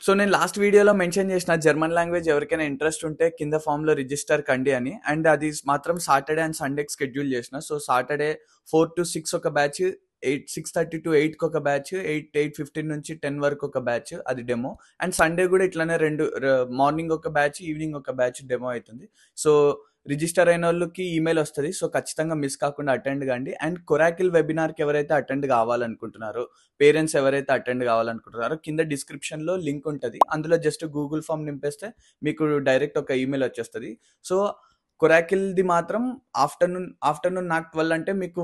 So నేను last వీడియోలో mention చేసిన జర్మన్ లాంగ్వేజ్ ఎవరికైనా ఇంట్రెస్ట్ ఉంటే కింద ఫామ్లో రిజిస్టర్ కండి అని. అండ్ అది మాత్రం సాటర్డే అండ్ సండేకి షెడ్యూల్ చేసిన. సో సాటర్డే 4 to 6 ఒక బ్యాచ్, 6:30 to 8కి ఒక బ్యాచ్, 8:15 నుంచి 10 వరకు ఒక బ్యాచ్, అది డెమో. అండ్ సండే కూడా ఇట్లానే మార్నింగ్ ఒక బ్యాచ్, ఈవినింగ్ ఒక బ్యాచ్ డెమో అవుతుంది. సో రిజిస్టర్ అయిన వాళ్ళకి ఈమెయిల్ వస్తుంది. సో ఖచ్చితంగా మిస్ కాకుండా అటెండ్ కండి. అండ్ కొరాకిల్ వెబినార్కి ఎవరైతే అటెండ్ కావాలనుకుంటున్నారో, పేరెంట్స్ ఎవరైతే అటెండ్ కావాలనుకుంటున్నారో, కింద డిస్క్రిప్షన్లో లింక్ ఉంటుంది. అందులో జస్ట్ గూగుల్ ఫామ్ నింపేస్తే మీకు డైరెక్ట్ ఒక ఈమెయిల్ వచ్చేస్తుంది. సో కొరాకిల్ది మాత్రం ఆఫ్టర్నూన్ నాకు 12 అంటే మీకు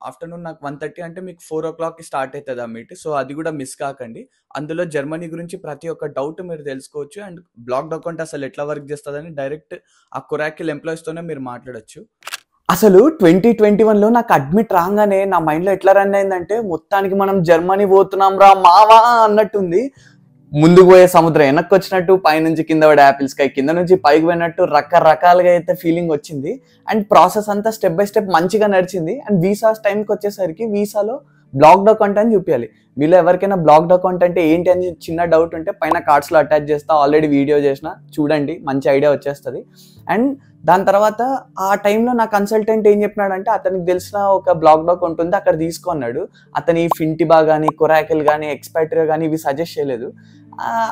ఆఫ్టర్నూన్ నాకు 1:30 అంటే మీకు 4 o'clockకి స్టార్ట్ అవుతుంది ఆ మీట్. సో అది కూడా మిస్ కాకండి. అందులో జర్మనీ గురించి ప్రతి ఒక్క డౌట్ మీరు తెలుసుకోవచ్చు. అండ్ బ్లాక్డ్ అకౌంట్ అసలు ఎట్లా వర్క్ చేస్తుందని డైరెక్ట్ ఆ కొరాకిల్ ఎంప్లాయీస్తోనే మీరు మాట్లాడచ్చు. అసలు 2021లో నాకు అడ్మిట్ రాగానే నా మైండ్లో ఎట్లా రన్ అయిందంటే, మొత్తానికి మనం జర్మనీ పోతున్నాం రా మావా అన్నట్టుంది. ముందుకు పోయే సముద్రం వెనక్కి వచ్చినట్టు, పైనుంచి కింద పడే యాపిల్స్ కాయ కింద నుంచి పైకి పోయినట్టు రకరకాలుగా అయితే ఫీలింగ్ వచ్చింది. అండ్ ప్రాసెస్ అంతా స్టెప్ బై స్టెప్ మంచిగా నడిచింది. అండ్ వీసాస్ టైంకి వచ్చేసరికి వీసాలో బ్లాక్డ్ అకౌంట్ అని చూపించాలి. మీలో ఎవరికైనా బ్లాక్డ్ అకౌంట్ అంటే ఏంటి అని చిన్న డౌట్ ఉంటే పైన కార్డ్స్లో అటాచ్ చేస్తా, ఆల్రెడీ వీడియో చేసిన, చూడండి, మంచి ఐడియా వచ్చేస్తుంది. అండ్ దాని తర్వాత ఆ టైంలో నా కన్సల్టెంట్ ఏం చెప్పినాడంటే, అతనికి తెలిసిన ఒక బ్లాక్డ్ అకౌంట్ ఉంది, అక్కడ తీసుకున్నాడు. అతని ఫింటిబా కానీ, కొరాకిల్ కానీ, ఎక్స్పాట్రియా కానీ ఇవి సజెస్ట్ చేయలేదు.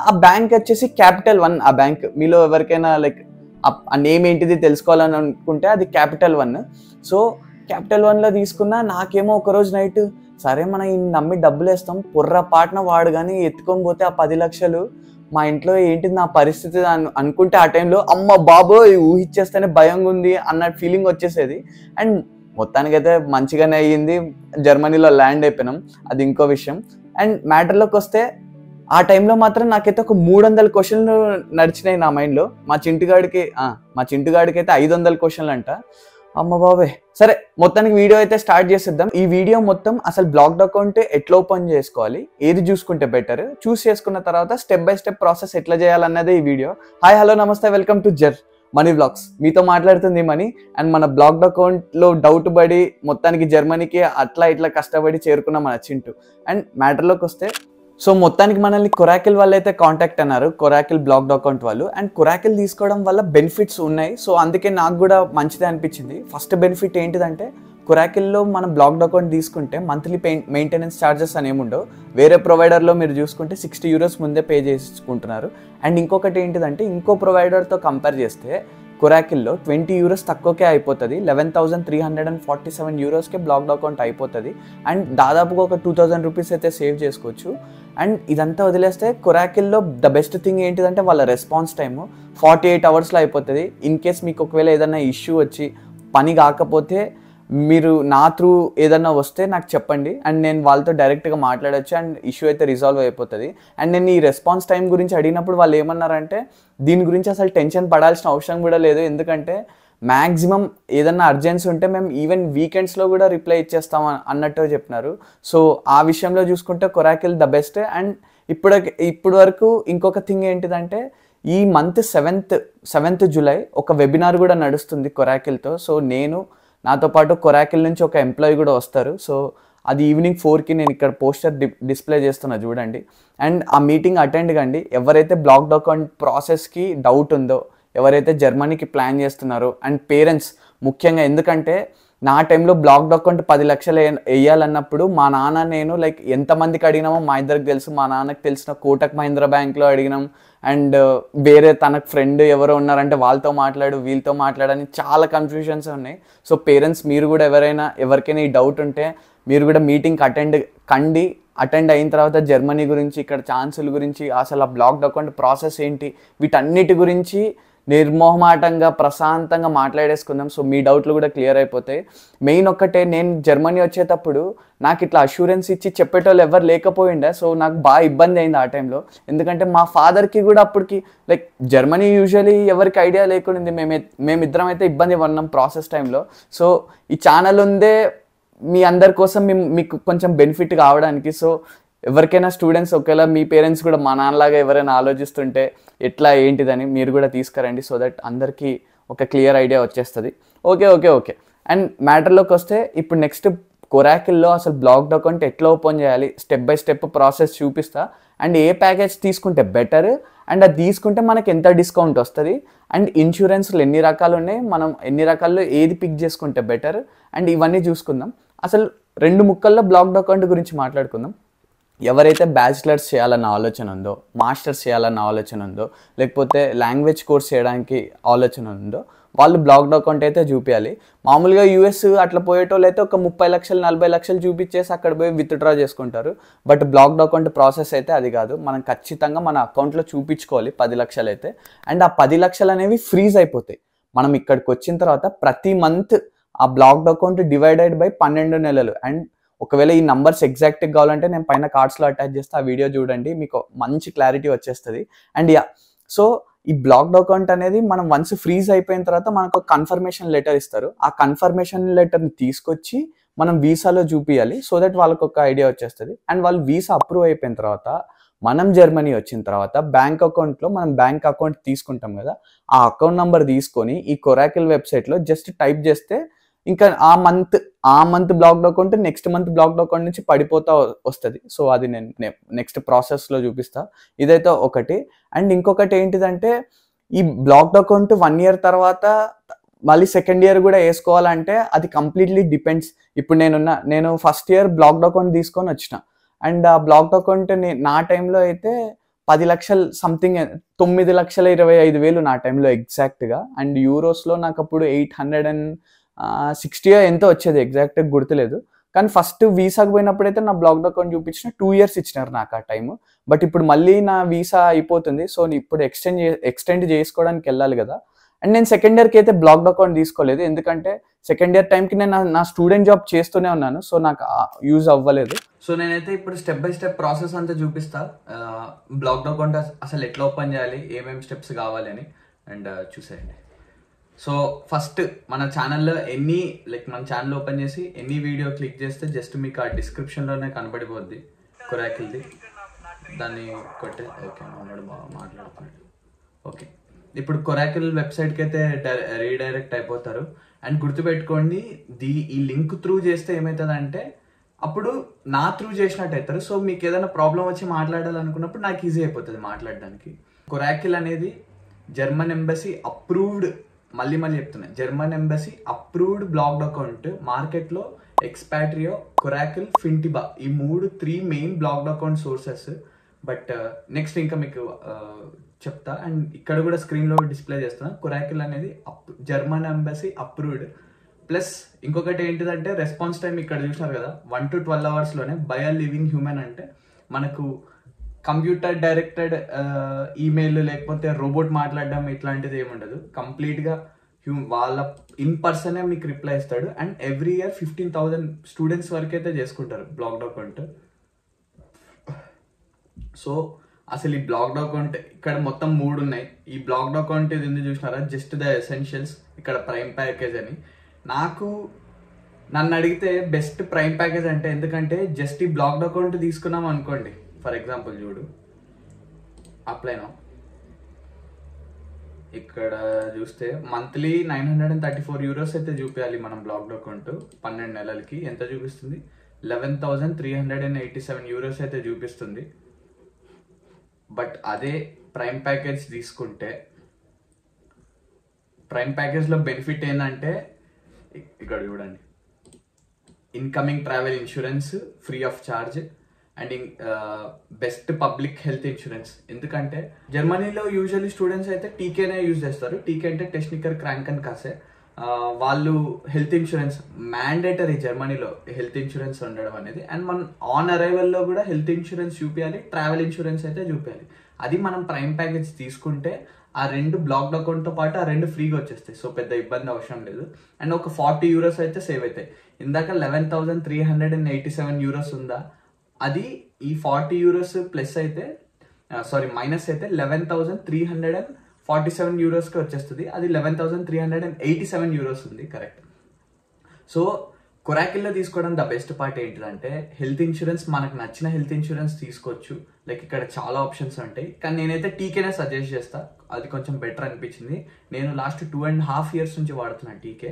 ఆ బ్యాంక్ వచ్చేసి క్యాపిటల్ వన్. ఆ బ్యాంక్ మీలో ఎవరికైనా లైక్ ఆ నేమ్ ఏంటిది తెలుసుకోవాలని అనుకుంటే అది క్యాపిటల్ వన్. సో క్యాపిటల్ వన్లో తీసుకున్నా. నాకేమో ఒకరోజు నైట్, సరే మనం ఈ నమ్మి డబ్బులు వేస్తాం, పొర్రపాటున వాడు కానీ ఎత్తుకొని పోతే ఆ 10 లక్షలు మా ఇంట్లో ఏంటిది నా పరిస్థితి అనుకుంటే ఆ టైంలో అమ్మ బాబో ఊహిచ్చేస్తేనే భయంగా ఉంది అన్న ఫీలింగ్ వచ్చేసేది. అండ్ మొత్తానికైతే మంచిగానే అయ్యింది. జర్మనీలో ల్యాండ్ అయిపోయినాం, అది ఇంకో విషయం. అండ్ మ్యాటర్లోకి వస్తే ఆ టైంలో మాత్రం నాకైతే ఒక 300 క్వశ్చన్లు నడిచినాయి నా మైండ్లో. మా చింటుగాడికి అయితే 500 క్వశ్చన్లు అంట. అమ్మ బాబే. సరే, మొత్తానికి వీడియో అయితే స్టార్ట్ చేసేద్దాం. ఈ వీడియో మొత్తం అసలు బ్లాక్డ్ అకౌంట్ ఎట్లా ఓపెన్ చేసుకోవాలి, ఏది చూసుకుంటే బెటర్, చూస్ చేసుకున్న తర్వాత స్టెప్ బై స్టెప్ ప్రాసెస్ ఎట్లా చేయాలన్నదే ఈ వీడియో. హాయ్, హలో, నమస్తే, వెల్కమ్ టు మనీ వ్లాగ్స్. మీతో మాట్లాడుతుంది మనీ. అండ్ మన బ్లాక్డ్ అకౌంట్లో డౌట్ పడి మొత్తానికి జర్మనీకి అట్లా ఇట్లా కష్టపడి చేరుకున్న మన చింటు. అండ్ మ్యాటర్లోకి వస్తే, సో మొత్తానికి మనల్ని కొరాకిల్ వాళ్ళు అయితే కాంటాక్ట్ అన్నారు, కొరాకిల్ బ్లాక్డ్ అకౌంట్ వాళ్ళు. అండ్ కొరాకిల్ తీసుకోవడం వల్ల బెనిఫిట్స్ ఉన్నాయి. సో అందుకే నాకు కూడా మంచిదే అనిపించింది. ఫస్ట్ బెనిఫిట్ ఏంటిదంటే, కొరాకిల్లో మనం బ్లాక్డ్ అకౌంట్ తీసుకుంటే మంత్లీ మెయింటెనెన్స్ ఛార్జెస్ అని ఏముండవు. వేరే ప్రొవైడర్లో మీరు చూసుకుంటే €60 ముందే పే చేసుకుంటున్నారు. అండ్ ఇంకొకటి ఏంటిదంటే, ఇంకో ప్రొవైడర్తో కంపేర్ చేస్తే కొరాకిల్లో €20 తక్కువకే అయిపోతుంది. €11,347కే బ్లాక్డ్ అకౌంట్ అయిపోతుంది. అండ్ దాదాపుగా ఒక ₹2,000 అయితే సేవ్ చేసుకోవచ్చు. అండ్ ఇదంతా వదిలేస్తే కొరాకిల్లో ద బెస్ట్ థింగ్ ఏంటిదంటే వాళ్ళ రెస్పాన్స్ టైము 48 అవర్స్లో అయిపోతుంది. ఇన్ కేస్ మీకు ఒకవేళ ఏదైనా ఇష్యూ వచ్చి పని కాకపోతే మీరు నా త్రూ ఏదన్నా వస్తే నాకు చెప్పండి. అండ్ నేను వాళ్ళతో డైరెక్ట్గా మాట్లాడచ్చు. అండ్ ఇష్యూ అయితే రిజాల్వ్ అయిపోతుంది. అండ్ నేను ఈ రెస్పాన్స్ టైం గురించి అడిగినప్పుడు వాళ్ళు ఏమన్నారంటే, దీని గురించి అసలు టెన్షన్ పడాల్సిన అవసరం కూడా లేదు, ఎందుకంటే మ్యాక్సిమం ఏదన్నా అర్జెన్సీ ఉంటే మేము ఈవెన్ వీకెండ్స్లో కూడా రిప్లై ఇచ్చేస్తాం అన్నట్టు చెప్పినారు. సో ఆ విషయంలో చూసుకుంటే కొరాకిల్ ద బెస్ట్. అండ్ ఇప్పుడు వరకు ఇంకొక థింగ్ ఏంటిదంటే, ఈ మంత్ 7th జూలై ఒక వెబినార్ కూడా నడుస్తుంది కొరాకిల్తో. సో నాతో పాటు కొరాకిల్ నుంచి ఒక ఎంప్లాయీ కూడా వస్తారు. సో అది ఈవినింగ్ 4కి నేను ఇక్కడ పోస్టర్ డిస్ప్లే చేస్తున్నా, చూడండి. అండ్ ఆ మీటింగ్ అటెండ్ కండి. ఎవరైతే బ్లాక్డ్ అకౌంట్ ప్రాసెస్కి డౌట్ ఉందో, ఎవరైతే జర్మనీకి ప్లాన్ చేస్తున్నారో, అండ్ పేరెంట్స్ ముఖ్యంగా, ఎందుకంటే నా టైంలో బ్లాక్డ్ అకౌంట్ 10 లక్షలు వేయాలన్నప్పుడు మా నాన్న నేను లైక్ ఎంతమందికి అడిగినామో మా ఇద్దరికి తెలుసు. మా నాన్నకి తెలిసిన కోటక్ మహీంద్రా బ్యాంక్లో అడిగినాం. అండ్ వేరే తనకు ఫ్రెండ్ ఎవరో ఉన్నారంటే వాళ్ళతో వీళ్ళతో మాట్లాడని చాలా కన్ఫ్యూజన్స్ ఉన్నాయి. సో పేరెంట్స్, మీరు కూడా ఎవరికైనా ఈ డౌట్ ఉంటే మీరు కూడా మీటింగ్కి అటెండ్ అయిన తర్వాత జర్మనీ గురించి, ఇక్కడ ఛాన్సుల గురించి, అసలు ఆ బ్లాక్డ్ అకౌంట్ ప్రాసెస్ ఏంటి, వీటన్నిటి గురించి నిర్మోహమాటంగా ప్రశాంతంగా మాట్లాడేసుకుందాం. సో మీ డౌట్లు కూడా క్లియర్ అయిపోతాయి. మెయిన్ ఒక్కటే, నేను జర్మనీ వచ్చేటప్పుడు నాకు ఇట్లా అష్యూరెన్స్ ఇచ్చి చెప్పేటోళ్ళు ఎవరు లేకపోయిండే. సో నాకు బాగా ఇబ్బంది అయింది ఆ టైంలో. ఎందుకంటే మా ఫాదర్కి కూడా అప్పటికి లైక్ జర్మనీ యూజువలీ ఎవరికి ఐడియా లేకుండా మేమిద్దరం అయితే ఇబ్బంది పడినాం ప్రాసెస్ టైంలో. సో ఈ ఛానల్ ఉందే మీ అందరి కోసం, మీకు కొంచెం బెనిఫిట్ కావడానికి. సో ఎవరికైనా స్టూడెంట్స్ ఒకవేళ మీ పేరెంట్స్ కూడా మా నాన్నలాగా ఎవరైనా ఆలోచిస్తుంటే ఎట్లా ఏంటిదని మీరు కూడా తీసుకురండి. సో దట్ అందరికీ ఒక క్లియర్ ఐడియా వచ్చేస్తుంది. ఓకే. అండ్ మ్యాటర్లోకి వస్తే, ఇప్పుడు నెక్స్ట్ కొరాకిల్లో అసలు బ్లాక్డ్ అకౌంట్ ఎట్లా ఓపెన్ చేయాలి, స్టెప్ బై స్టెప్ ప్రాసెస్ చూపిస్తా. అండ్ ఏ ప్యాకేజ్ తీసుకుంటే బెటర్, అండ్ అది తీసుకుంటే మనకి ఎంత డిస్కౌంట్ వస్తుంది, అండ్ ఇన్సూరెన్స్లు ఎన్ని రకాలు ఉన్నాయి, మనం ఎన్ని రకాల్లో ఏది పిక్ చేసుకుంటే బెటర్, అండ్ ఇవన్నీ చూసుకుందాం. అసలు 2 ముక్కల్లో బ్లాక్డ్ అకౌంట్ గురించి మాట్లాడుకుందాం. ఎవరైతే బ్యాచిలర్స్ చేయాలన్న ఆలోచన ఉందో, మాస్టర్స్ చేయాలన్న ఆలోచన ఉందో, లేకపోతే లాంగ్వేజ్ కోర్స్ చేయడానికి ఆలోచన ఉందో వాళ్ళు బ్లాక్డ్ అకౌంట్ అయితే చూపించాలి. మామూలుగా యూఎస్ అట్లా పోయేటోళ్ళు అయితే ఒక 30 లక్షలు 40 లక్షలు చూపించేసి అక్కడ పోయి విత్డ్రా చేసుకుంటారు. బట్ బ్లాక్డ్ అకౌంట్ ప్రాసెస్ అయితే అది కాదు. మనం ఖచ్చితంగా మన అకౌంట్లో చూపించుకోవాలి 10 లక్షలు అయితే. అండ్ ఆ 10 లక్షలు అనేవి ఫ్రీజ్ అయిపోతాయి. మనం ఇక్కడికి వచ్చిన తర్వాత ప్రతి మంత్ ఆ బ్లాక్డ్ అకౌంట్ డివైడెడ్ బై 12 నెలలు. అండ్ ఒకవేళ ఈ నంబర్స్ ఎగ్జాక్ట్గా కావాలంటే నేను పైన కార్డ్స్లో అటాచ్ చేస్తే ఆ వీడియో చూడండి, మీకు మంచి క్లారిటీ వచ్చేస్తుంది. అండ్ సో ఈ బ్లాక్డ్ అకౌంట్ అనేది మనం వన్స్ ఫ్రీజ్ అయిపోయిన తర్వాత మనకు కన్ఫర్మేషన్ లెటర్ ఇస్తారు. ఆ కన్ఫర్మేషన్ లెటర్ని తీసుకొచ్చి మనం వీసాలో చూపించాలి. సో దట్ వాళ్ళకు ఒక ఐడియా వచ్చేస్తుంది. అండ్ వాళ్ళు వీసా అప్రూవ్ అయిపోయిన తర్వాత మనం జర్మనీ వచ్చిన తర్వాత బ్యాంక్ అకౌంట్లో మనం బ్యాంక్ అకౌంట్ తీసుకుంటాం కదా, ఆ అకౌంట్ నెంబర్ తీసుకొని ఈ కొరాకిల్ వెబ్సైట్లో జస్ట్ టైప్ చేస్తే ఇంకా ఆ month blocked account next month blocked account నుంచి పడిపోతా వస్తుంది. సో అది నేను నెక్స్ట్ ప్రాసెస్లో చూపిస్తా. ఇదైతే ఒకటి. అండ్ ఇంకొకటి ఏంటిదంటే ఈ బ్లాక్డ్ అకౌంట్ 1 year తర్వాత మళ్ళీ సెకండ్ ఇయర్ కూడా వేసుకోవాలంటే అది కంప్లీట్లీ డిపెండ్స్. ఇప్పుడు నేను ఫస్ట్ ఇయర్ బ్లాక్డ్ అకౌంట్ తీసుకొని వచ్చిన. అండ్ ఆ బ్లాక్డ్ అకౌంట్ నా టైంలో అయితే 10 లక్షలు సంథింగ్ 9,25,000 నా టైంలో ఎగ్జాక్ట్గా. అండ్ యూరోస్లో నాకు అప్పుడు 860 ఎంతో వచ్చేది, ఎగ్జాక్ట్గా గుర్తులేదు. కానీ ఫస్ట్ వీసాకి పోయినప్పుడైతే నా బ్లాక్డ్ అకౌంట్ చూపించిన 2 years ఇచ్చినారు నాకు ఆ టైము. బట్ ఇప్పుడు మళ్ళీ నా వీసా అయిపోతుంది. సో ఇప్పుడు ఎక్స్టెండ్ చేసుకోవడానికి వెళ్ళాలి కదా. అండ్ నేను సెకండ్ ఇయర్కి అయితే బ్లాక్డ్ అకౌంట్ తీసుకోలేదు, ఎందుకంటే సెకండ్ ఇయర్ టైంకి నేను నా స్టూడెంట్ జాబ్ చేస్తూనే ఉన్నాను. సో నాకు యూజ్ అవ్వలేదు. సో నేనైతే ఇప్పుడు స్టెప్ బై స్టెప్ ప్రాసెస్ అంతా చూపిస్తా. బ్లాక్డ్ అకౌంట్ అసలు ఎట్లా ఓపెన్ చేయాలి, ఏమేమి స్టెప్స్ కావాలి అని, అండ్ చూసేయండి. సో ఫస్ట్ మన ఛానల్లో మన ఛానల్ ఓపెన్ చేసి ఎన్ని వీడియో క్లిక్ చేస్తే జస్ట్ మీకు ఆ డిస్క్రిప్షన్లోనే కనబడిపోద్ది కొరాకిల్ది. దాన్ని కొట్టే ఓకే మాట్లాడుతున్నాడు. ఓకే, ఇప్పుడు కొరాకిల్ వెబ్సైట్కి అయితే రీడైరెక్ట్ అయిపోతారు. అండ్ గుర్తుపెట్టుకోండి, ఈ లింక్ త్రూ చేస్తే ఏమవుతుందంటే అప్పుడు నా త్రూ చేసినట్టు అవుతారు. సో మీకు ఏదైనా ప్రాబ్లం వచ్చి మాట్లాడాలనుకున్నప్పుడు నాకు ఈజీ అయిపోతుంది మాట్లాడడానికి. కొరాకిల్ అనేది జర్మన్ ఎంబసీ అప్రూవ్డ్, మళ్ళీ చెప్తున్నా, German embassy approved blocked account. మార్కెట్లో ఎక్స్పాట్రియో, కొరాకిల్, ఫింటిబా ఈ 3 main blocked account sources. But next ఇంకా మీకు చెప్తా. అండ్ ఇక్కడ కూడా స్క్రీన్లో డిస్ప్లే చేస్తున్నా. కొరాకిల్ అనేది జర్మన్ ఎంబసీ అప్రూవ్డ్. ప్లస్ ఇంకొకటి ఏంటిదంటే రెస్పాన్స్ టైం ఇక్కడ చూసినారు కదా, 1 to 12 hours by a living human. అంటే మనకు కంప్యూటర్ డైరెక్టెడ్ ఈమెయిల్ లేకపోతే రోబోట్ మాట్లాడడం ఇట్లాంటిది ఏముండదు. కంప్లీట్గా వాళ్ళ ఇన్ పర్సనే మీకు రిప్లై ఇస్తాడు. అండ్ ఎవ్రీ ఇయర్ 15,000 స్టూడెంట్స్ వరకు అయితే చేసుకుంటారు బ్లాక్డ్ అకౌంట్. సో అసలు ఈ బ్లాక్డ్ అకౌంట్ ఇక్కడ మొత్తం 3 ఉన్నాయి. ఈ బ్లాక్డ్ అకౌంట్ ఇది ఎందుకు చూసినారా, జస్ట్ ద ఎసెన్షియల్స్, ఇక్కడ ప్రైమ్ ప్యాకేజ్ అని. నన్ను అడిగితే బెస్ట్ ప్రైమ్ ప్యాకేజ్ అంటే, ఎందుకంటే జస్ట్ ఈ బ్లాక్డ్ అకౌంట్ తీసుకున్నాం అనుకోండి, ఫర్ ఎగ్జాంపుల్ చూడు, అప్లై నౌ. ఇక్కడ చూస్తే మంత్లీ 934 euros అయితే చూపించాలి మనం బ్లాక్డ్ అకౌంట్. 12 నెలలకి ఎంత చూపిస్తుంది, 11,387 euros అయితే చూపిస్తుంది. బట్ అదే ప్రైమ్ ప్యాకేజ్ తీసుకుంటే, ప్రైమ్ ప్యాకేజ్లో బెనిఫిట్ ఏంటంటే ఇక్కడ చూడండి, incoming travel insurance free of charge, and best public health insurance. ఎందుకంటే జర్మనీలో యూజువల్లీ స్టూడెంట్స్ అయితే టీకేనే యూజ్ చేస్తారు. టీకే అంటే టెక్నికల్ క్రాంకన్ కాసే. వాళ్ళు హెల్త్ ఇన్సూరెన్స్ మ్యాండేటరీ జర్మనీలో హెల్త్ ఇన్సూరెన్స్ ఉండడం అనేది. అండ్ మనం ఆన్ అరైవల్లో కూడా హెల్త్ ఇన్సూరెన్స్ చూపించాలి, ట్రావెల్ ఇన్సూరెన్స్ అయితే చూపించాలి. అది మనం ప్రైమ్ ప్యాకేజ్ తీసుకుంటే ఆ 2 బ్లాక్డ్ అకౌంట్తో పాటు ఆ 2 ఫ్రీగా వచ్చేస్తాయి. సో పెద్ద ఇబ్బంది అవసరం లేదు. అండ్ ఒక 40 euros అయితే సేవ్ అవుతాయి. ఇందాక 11,387 euros ఉందా, అది ఈ 40 euros ప్లస్ అయితే మైనస్ అయితే 11,347 euros వచ్చేస్తుంది. అది 11,387 euros ఉంది, కరెక్ట్. సో కొరాకిల్లో తీసుకోవడం ద బెస్ట్ పార్ట్ ఏంటిదంటే హెల్త్ ఇన్సూరెన్స్, మనకు నచ్చిన హెల్త్ ఇన్సూరెన్స్ తీసుకోవచ్చు. లైక్ ఇక్కడ చాలా ఆప్షన్స్ ఉంటాయి, కానీ నేనైతే టీకేనే సజెస్ట్ చేస్తా. అది కొంచెం బెటర్ అనిపించింది. నేను లాస్ట్ 2.5 years నుంచి వాడుతున్నాను టీకే.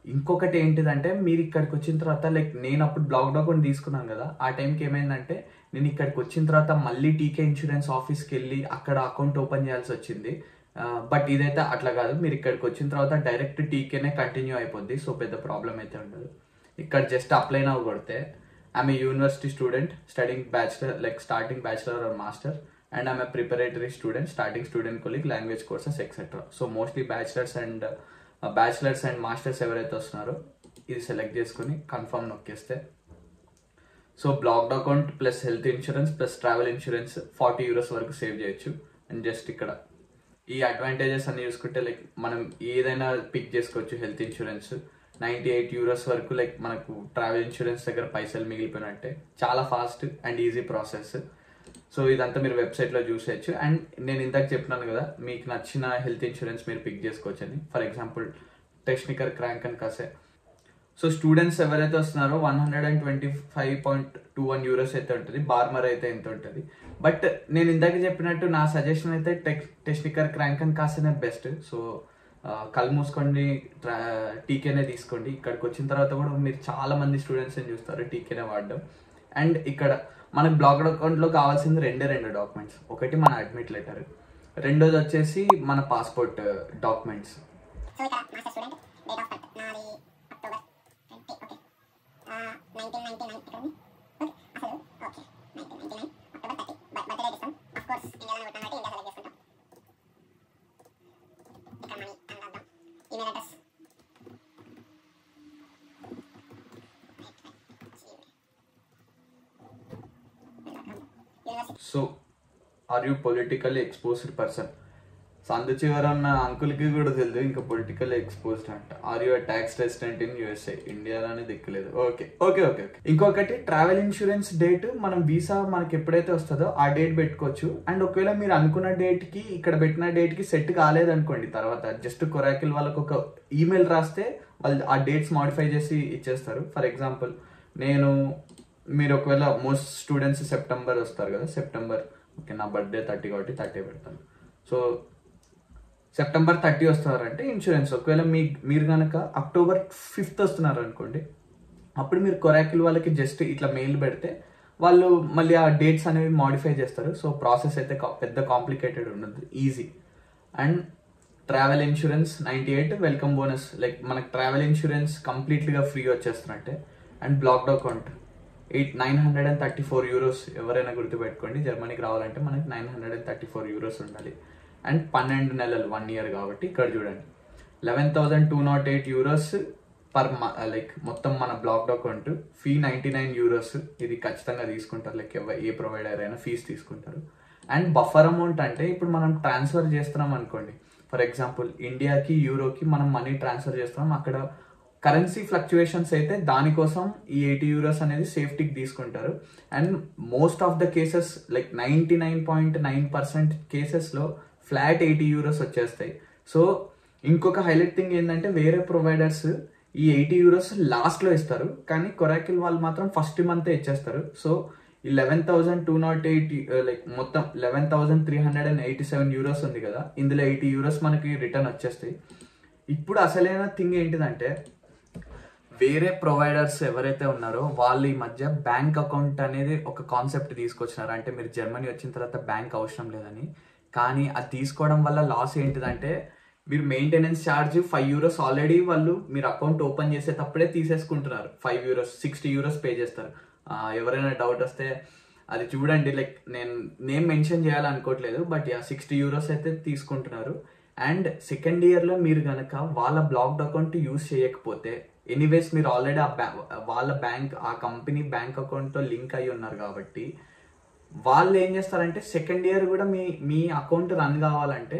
ఇంకొకటి ఏంటిదంటే మీరు ఇక్కడికి వచ్చిన తర్వాత, లైక్ నేను అప్పుడు బ్లాక్డ్ అకౌంట్ తీసుకున్నాను కదా, ఆ టైంకి ఏమైందంటే నేను ఇక్కడికి వచ్చిన తర్వాత మళ్ళీ టీకే ఇన్సూరెన్స్ ఆఫీస్కి వెళ్ళి అక్కడ అకౌంట్ ఓపెన్ చేయాల్సి వచ్చింది. బట్ ఇదైతే అట్లా కాదు, మీరు ఇక్కడికి వచ్చిన తర్వాత డైరెక్ట్ టీకేనే కంటిన్యూ అయిపోద్ది. సో పెద్ద ప్రాబ్లం అయితే ఉండదు. ఇక్కడ జస్ట్ అప్లై నౌ కొడితే I'm a university student studying bachelor like starting bachelor or master and I'm a preparatory student starting student colleague language courses etcetera. So mostly bachelors and masters ఎవరైతే వస్తున్నారో ఇది select చేసుకుని confirm నొక్కేస్తే so blocked account plus health insurance plus travel insurance 40 euros వరకు save చేయొచ్చు. And just ఇక్కడ ఈ advantages అన్ని చూసుకుంటే లైక్ మనం ఏదైనా పిక్ చేసుకోవచ్చు. హెల్త్ ఇన్సూరెన్స్ 98 euros వరకు లైక్ మనకు ట్రావెల్ ఇన్సూరెన్స్ దగ్గర పైసలు మిగిలిపోయినట్టే. చాలా fast and easy process. So ఇదంతా మీరు వెబ్సైట్లో చూసేయచ్చు. అండ్ నేను ఇందాక చెప్పినాను కదా, మీకు నచ్చిన హెల్త్ ఇన్సూరెన్స్ మీరు పిక్ చేసుకోవచ్చు అని. ఫర్ ఎగ్జాంపుల్ టెక్నికల్ క్రాంక్ అండ్ కసే. సో స్టూడెంట్స్ ఎవరైతే వస్తున్నారో 125.21 euros అయితే ఉంటుంది. బార్మర్ అయితే ఎంత ఉంటుంది. బట్ నేను ఇందాక చెప్పినట్టు నా సజెషన్ అయితే టెక్నికల్ క్రాంక్ అండ్ కాసేనే బెస్ట్. సో కళ్ళు మూసుకోండి, టీకేనే తీసుకోండి. ఇక్కడికి వచ్చిన తర్వాత కూడా మీరు చాలా మంది స్టూడెంట్స్ ఏం చూస్తారు టీకేనే వాడడం. అండ్ ఇక్కడ మనకు బ్లాక్డ్ అకౌంట్లో కావాల్సింది రెండు డాక్యుమెంట్స్. ఒకటి మన అడ్మిట్ లెటర్, రెండోది వచ్చేసి మన passport documents. So are you politically exposed person? సందు చివరన్న అంకుల్కి కూడా తెలియదు ఇంకా పొలిటికల్లీ ఎక్స్పోజ్డ్ అంట. Are you tax resident in USA? ఇండియాలోనే దిక్కులేదు. Okay okay okay okay. ఇంకొకటి ట్రావెల్ ఇన్సూరెన్స్ డేట్ మనం వీసా మనకి ఎప్పుడైతే వస్తుందో ఆ డేట్ పెట్టుకోవచ్చు. అండ్ ఒకవేళ మీరు అనుకున్న డేట్కి ఇక్కడ పెట్టిన డేట్కి సెట్ కాలేదనుకోండి, తర్వాత జస్ట్ కొరాకిల్ వాళ్ళకు ఒక ఈమెయిల్ రాస్తే వాళ్ళు ఆ డేట్స్ మాడిఫై చేసి ఇచ్చేస్తారు. ఫర్ ఎగ్జాంపుల్ మీరు ఒకవేళ మోస్ట్ స్టూడెంట్స్ సెప్టెంబర్ వస్తారు కదా, సెప్టెంబర్ ఓకే నా బర్త్డే 30 కాబట్టి 30 పెడతాను. సో సెప్టెంబర్ 30 వస్తున్నారంటే ఇన్సూరెన్స్, ఒకవేళ మీరు కనుక అక్టోబర్ 5th వస్తున్నారు అనుకోండి, అప్పుడు మీరు కొరాకిల్ వాళ్ళకి జస్ట్ ఇట్లా మెయిల్ పెడితే వాళ్ళు మళ్ళీ ఆ డేట్స్ అనేవి మాడిఫై చేస్తారు. సో ప్రాసెస్ అయితే పెద్ద కాంప్లికేటెడ్ ఉండదు, easy. And travel insurance 98 welcome bonus, like మనకు ట్రావెల్ ఇన్సూరెన్స్ కంప్లీట్లీగా ఫ్రీ వచ్చేస్తున్నట్టే. And blocked account 934 euros. ఎవరైనా గుర్తుపెట్టుకోండి, జర్మనీకి రావాలంటే మనకి 934 euros ఉండాలి. అండ్ 12 నెలలు 1 year కాబట్టి ఇక్కడ చూడండి 11,208 euros పర్ లైక్ మొత్తం మన బ్లాక్డ్ అకౌంట్. Fee 99 euros. ఇది ఖచ్చితంగా తీసుకుంటారు, లైక్ ఏ ప్రొవైడర్ అయినా ఫీజు తీసుకుంటారు. అండ్ బఫర్ అమౌంట్ అంటే ఇప్పుడు మనం ట్రాన్స్ఫర్ చేస్తున్నాం అనుకోండి, ఫర్ ఎగ్జాంపుల్ ఇండియాకి యూరోకి మనం మనీ ట్రాన్స్ఫర్ చేస్తున్నాం, అక్కడ కరెన్సీ ఫ్లక్చువేషన్స్ అయితే దానికోసం ఈ 80 euros అనేది సేఫ్టీకి తీసుకుంటారు. And most of the cases like 99.9% కేసెస్లో ఫ్లాట్ 80 euros వచ్చేస్తాయి. సో ఇంకొక హైలైట్ థింగ్ ఏంటంటే వేరే ప్రొవైడర్స్ ఈ 80 euros లాస్ట్లో ఇస్తారు, కానీ కొరాకిల్ వాళ్ళు మాత్రం ఫస్ట్ మంతే ఇచ్చేస్తారు. సో 11,208 లైక్ మొత్తం 11,387 euros ఉంది కదా, ఇందులో 80 euros మనకి రిటర్న్ వచ్చేస్తాయి. ఇప్పుడు అసలైన థింగ్ ఏంటిదంటే వేరే ప్రొవైడర్స్ ఎవరైతే ఉన్నారో వాళ్ళు ఈ మధ్య బ్యాంక్ అకౌంట్ అనేది ఒక కాన్సెప్ట్ తీసుకొచ్చినారు. అంటే మీరు జర్మనీ వచ్చిన తర్వాత బ్యాంక్ అవసరం లేదని. కానీ అది తీసుకోవడం వల్ల లాస్ ఏంటిదంటే మీరు మెయింటెనెన్స్ ఛార్జ్ 5 euros ఆల్రెడీ వాళ్ళు మీరు అకౌంట్ ఓపెన్ చేసేటప్పుడే తీసేసుకుంటున్నారు. 5 euros 60 euros పే చేస్తారు. ఎవరైనా డౌట్ వస్తే అది చూడండి, లైక్ నేను మెన్షన్ చేయాలనుకోవట్లేదు, బట్ 60 euros అయితే తీసుకుంటున్నారు. అండ్ సెకండ్ ఇయర్లో మీరు కనుక వాళ్ళ బ్లాక్డ్ అకౌంట్ యూజ్ చేయకపోతే ఎనీవేస్ మీరు ఆల్రెడీ వాళ్ళ బ్యాంక్ ఆ కంపెనీ బ్యాంక్ అకౌంట్తో లింక్ అయి ఉన్నారు కాబట్టి వాళ్ళు ఏం చేస్తారంటే సెకండ్ ఇయర్ కూడా మీ అకౌంట్ రన్ కావాలంటే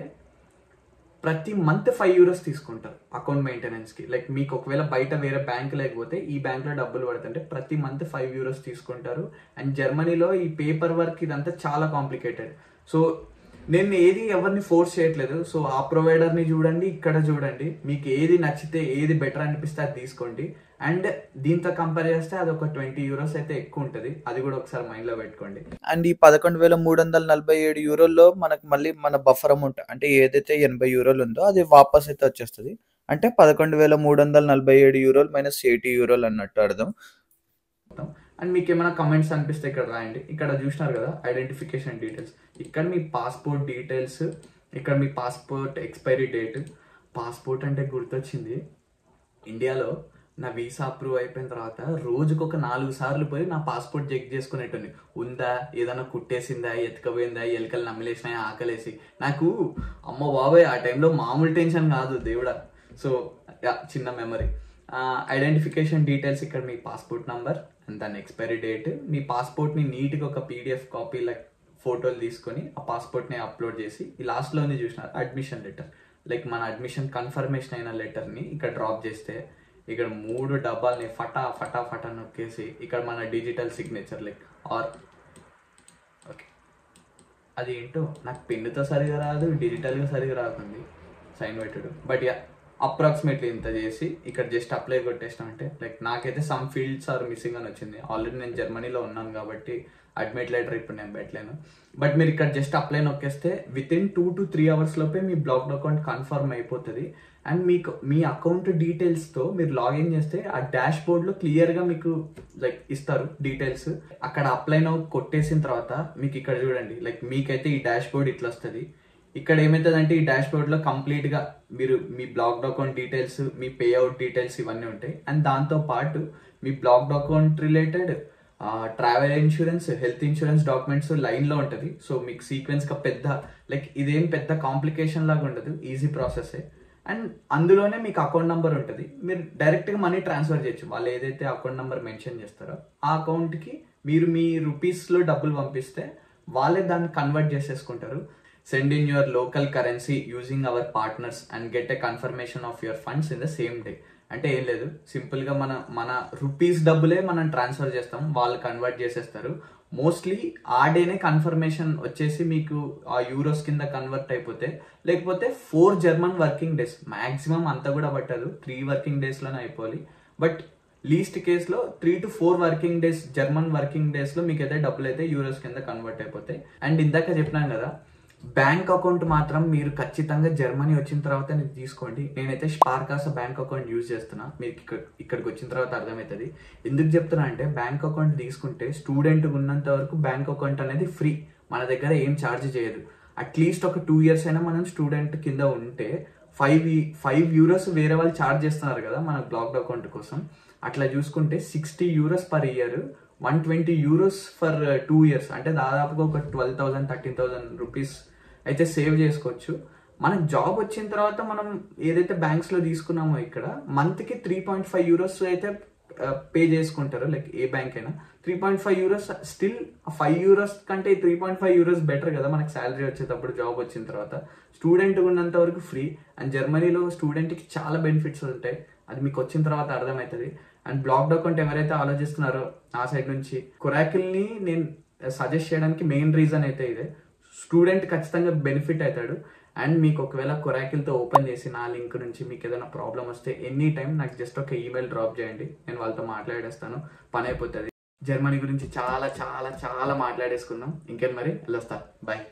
ప్రతి మంత్ 5 euros తీసుకుంటారు అకౌంట్ మెయింటెనెన్స్కి. లైక్ మీకు ఒకవేళ బయట వేరే బ్యాంక్ లేకపోతే ఈ బ్యాంక్లో డబ్బులు పడుతుంటే ప్రతి మంత్ 5 euros తీసుకుంటారు. అండ్ జర్మనీలో ఈ పేపర్ వర్క్ ఇదంతా చాలా కాంప్లికేటెడ్. సో నేను ఎవరిని ఫోర్స్ చేయట్లేదు. సో ఆ ప్రొవైడర్ని చూడండి, ఇక్కడ చూడండి, మీకు ఏది నచ్చితే ఏది బెటర్ అనిపిస్తే అది తీసుకోండి. అండ్ దీంతో కంపేర్ చేస్తే అది ఒక 20 euros అయితే ఎక్కువ ఉంటుంది, అది కూడా ఒకసారి మైండ్లో పెట్టుకోండి. అండ్ ఈ 11,347 euros మనకు మళ్ళీ మన బఫర్ అమౌంట్ అంటే ఏదైతే 80 euros ఉందో అది వాపస్ అయితే వచ్చేస్తుంది. అంటే 11,347 euros మైనస్ 80 euros అన్నట్టు అర్థం. అండ్ మీకు ఏమైనా కమెంట్స్ అనిపిస్తే ఇక్కడ రాయండి. ఇక్కడ చూసినారు కదా ఐడెంటిఫికేషన్ డీటెయిల్స్, ఇక్కడ మీ పాస్పోర్ట్ డీటెయిల్స్, ఇక్కడ మీ పాస్పోర్ట్ ఎక్స్పైరీ డేట్. పాస్పోర్ట్ అంటే గుర్తొచ్చింది, ఇండియాలో నా వీసా అప్రూవ్ అయిపోయిన తర్వాత రోజుకొక 4 సార్లు పోయి నా పాస్పోర్ట్ చెక్ చేసుకునేటోని, ఉందా, ఏదైనా కుట్టేసిందా, ఎత్తుకపోయిందా, ఎలుకలు నమ్మలేసినాయా, ఆకలేసి. నాకు అమ్మ బాబాయ్ ఆ టైంలో మామూలు టెన్షన్ కాదు దేవుడా. సో చిన్న మెమరీ. ఐడెంటిఫికేషన్ డీటెయిల్స్, ఇక్కడ మీ పాస్పోర్ట్ నంబర్ అండ్ దాని ఎక్స్పైరీ డేట్. మీ పాస్పోర్ట్ని నీట్గా ఒక పీడిఎఫ్ కాపీ లైక్ ఫోటోలు తీసుకొని ఆ పాస్పోర్ట్ని అప్లోడ్ చేసి, ఈ లాస్ట్లో ఉంది చూసినారు అడ్మిషన్ లెటర్, లైక్ మన అడ్మిషన్ కన్ఫర్మేషన్ అయిన లెటర్ని ఇక్కడ డ్రాప్ చేస్తే ఇక్కడ 3 డబ్బాల్ని ఫటా ఫటా ఫటా నొక్కేసి ఇక్కడ మన digital signature like or okay, అది ఏంటో నాకు పెన్నుతో సరిగా రాదు, డిజిటల్గా సరిగా రాకుంది సైన్ పెట్టడు. బట్ యా అప్రాక్సిమేట్లీ ఇంత చేసి ఇక్కడ జస్ట్ అప్లై కొట్టేసినా అంటే లైక్ నాకైతే సమ్ ఫీల్డ్స్ ఆర్ మిస్సింగ్ అని వచ్చింది. ఆల్రెడీ నేను జర్మనీలో ఉన్నాను కాబట్టి అడ్మిట్ లెటర్ ఇప్పుడు నేను పెట్టలేను. బట్ మీరు ఇక్కడ జస్ట్ అప్లై నొక్కేస్తే వితిన్ 2 to 3 hours లోపే మీ బ్లాక్డ్ అకౌంట్ కన్ఫర్మ్ అయిపోతుంది. అండ్ మీకు మీ అకౌంట్ డీటెయిల్స్తో మీరు లాగిన్ చేస్తే ఆ డాష్ బోర్డ్లో క్లియర్గా మీకు లైక్ ఇస్తారు డీటెయిల్స్. అక్కడ అప్లై నౌ కొట్టేసిన తర్వాత మీకు ఇక్కడ చూడండి, లైక్ మీకైతే ఈ డాష్ బోర్డ్ ఇట్లా వస్తుంది. ఇక్కడ ఏమవుతుందంటే ఈ డాష్ బోర్డ్లో కంప్లీట్గా మీరు మీ బ్లాక్డ్ అకౌంట్ డీటెయిల్స్, మీ పే అవుట్ డీటెయిల్స్ ఇవన్నీ ఉంటాయి. అండ్ దాంతో పాటు మీ blocked account related travel insurance, health insurance documents లైన్లో ఉంటుంది. సో మీకు సీక్వెన్స్గా పెద్ద లైక్ ఇదేం పెద్ద కాంప్లికేషన్ లాగా ఉండదు, ఈజీ ప్రాసెసే. అండ్ అందులోనే మీకు అకౌంట్ నెంబర్ ఉంటుంది, మీరు డైరెక్ట్గా మనీ ట్రాన్స్ఫర్ చేయొచ్చు. వాళ్ళు ఏదైతే అకౌంట్ నెంబర్ మెన్షన్ చేస్తారో ఆ అకౌంట్కి మీరు మీ రూపీస్లో డబ్బులు పంపిస్తే వాళ్ళే దాన్ని కన్వర్ట్ చేసేసుకుంటారు. Send in your local currency using our partners and get a confirmation of your funds in the same day. అంటే ఏం లేదు, సింపుల్గా మన రూపీస్ డబ్బులే మనం ట్రాన్స్ఫర్ చేస్తాం, వాళ్ళు కన్వర్ట్ చేసేస్తారు. మోస్ట్లీ ఆ డేనే కన్ఫర్మేషన్ వచ్చేసి మీకు ఆ యూరోస్ కింద కన్వర్ట్ అయిపోతే, లేకపోతే 4 జర్మన్ వర్కింగ్ డేస్, మ్యాక్సిమం అంతా కూడా పట్టదు, 3 వర్కింగ్ డేస్లోనే అయిపోవాలి. బట్ లీస్ట్ కేసులో 3 to 4 working days, German working డేస్లో మీకు అయితే డబ్బులు అయితే యూరోస్ కింద కన్వర్ట్ అయిపోతాయి. అండ్ ఇందాక చెప్పినాను కదా, బ్యాంక్ అకౌంట్ మాత్రం మీరు ఖచ్చితంగా జర్మనీ వచ్చిన తర్వాత తీసుకోండి. నేనైతే స్పార్కాసా బ్యాంక్ అకౌంట్ యూజ్ చేస్తున్నా, మీకు ఇక్కడికి వచ్చిన తర్వాత అర్థమవుతుంది. ఎందుకు చెప్తున్నా అంటే బ్యాంక్ అకౌంట్ తీసుకుంటే స్టూడెంట్ ఉన్నంత వరకు బ్యాంక్ అకౌంట్ అనేది ఫ్రీ, మన దగ్గర ఏం ఛార్జ్ చేయదు. అట్లీస్ట్ ఒక 2 years అయినా మనం స్టూడెంట్ కింద ఉంటే 5 euros వేరే వాళ్ళు ఛార్జ్ చేస్తున్నారు కదా మన బ్లాక్డ్ అకౌంట్ కోసం. అట్లా చూసుకుంటే 60 euros per year, 120 euros for 2 years, అంటే దాదాపుగా ఒక 12,000 13,000 రూపీస్ అయితే సేవ్ చేసుకోవచ్చు. మనకు జాబ్ వచ్చిన తర్వాత మనం ఏదైతే బ్యాంక్స్లో తీసుకున్నామో ఇక్కడ మంత్కి 3.5 euros అయితే పే చేసుకుంటారు, లైక్ ఏ బ్యాంక్ అయినా. 3.5 euros స్టిల్ 5 euros కంటే 3.5 euros బెటర్ కదా మనకి శాలరీ వచ్చేటప్పుడు జాబ్ వచ్చిన తర్వాత. స్టూడెంట్ ఉన్నంత వరకు ఫ్రీ. అండ్ జర్మనీలో స్టూడెంట్కి చాలా బెనిఫిట్స్ ఉంటాయి, అది మీకు వచ్చిన తర్వాత అర్థమవుతుంది. అండ్ బ్లాక్డ్ అకౌంట్ ఎవరైతే ఆలోచిస్తున్నారో ఆ సైడ్ నుంచి కొరాకిల్ని నేను సజెస్ట్ చేయడానికి మెయిన్ రీజన్ అయితే ఇదే. స్టూడెంట్ ఖచ్చితంగా బెనిఫిట్ అవుతాడు. అండ్ మీకు ఒకవేళ కొరాకిల్తో ఓపెన్ చేసి నా లింక్ నుంచి మీకు ఏదైనా ప్రాబ్లం వస్తే ఎనీ టైం నాకు జస్ట్ ఒక ఈమెయిల్ డ్రాప్ చేయండి, నేను వాళ్ళతో మాట్లాడేస్తాను, పని అయిపోతుంది. జర్మనీ గురించి చాలా చాలా చాలా మాట్లాడేసుకుందాం. ఇంకేం మరి వెళ్ళొస్తా, బాయ్.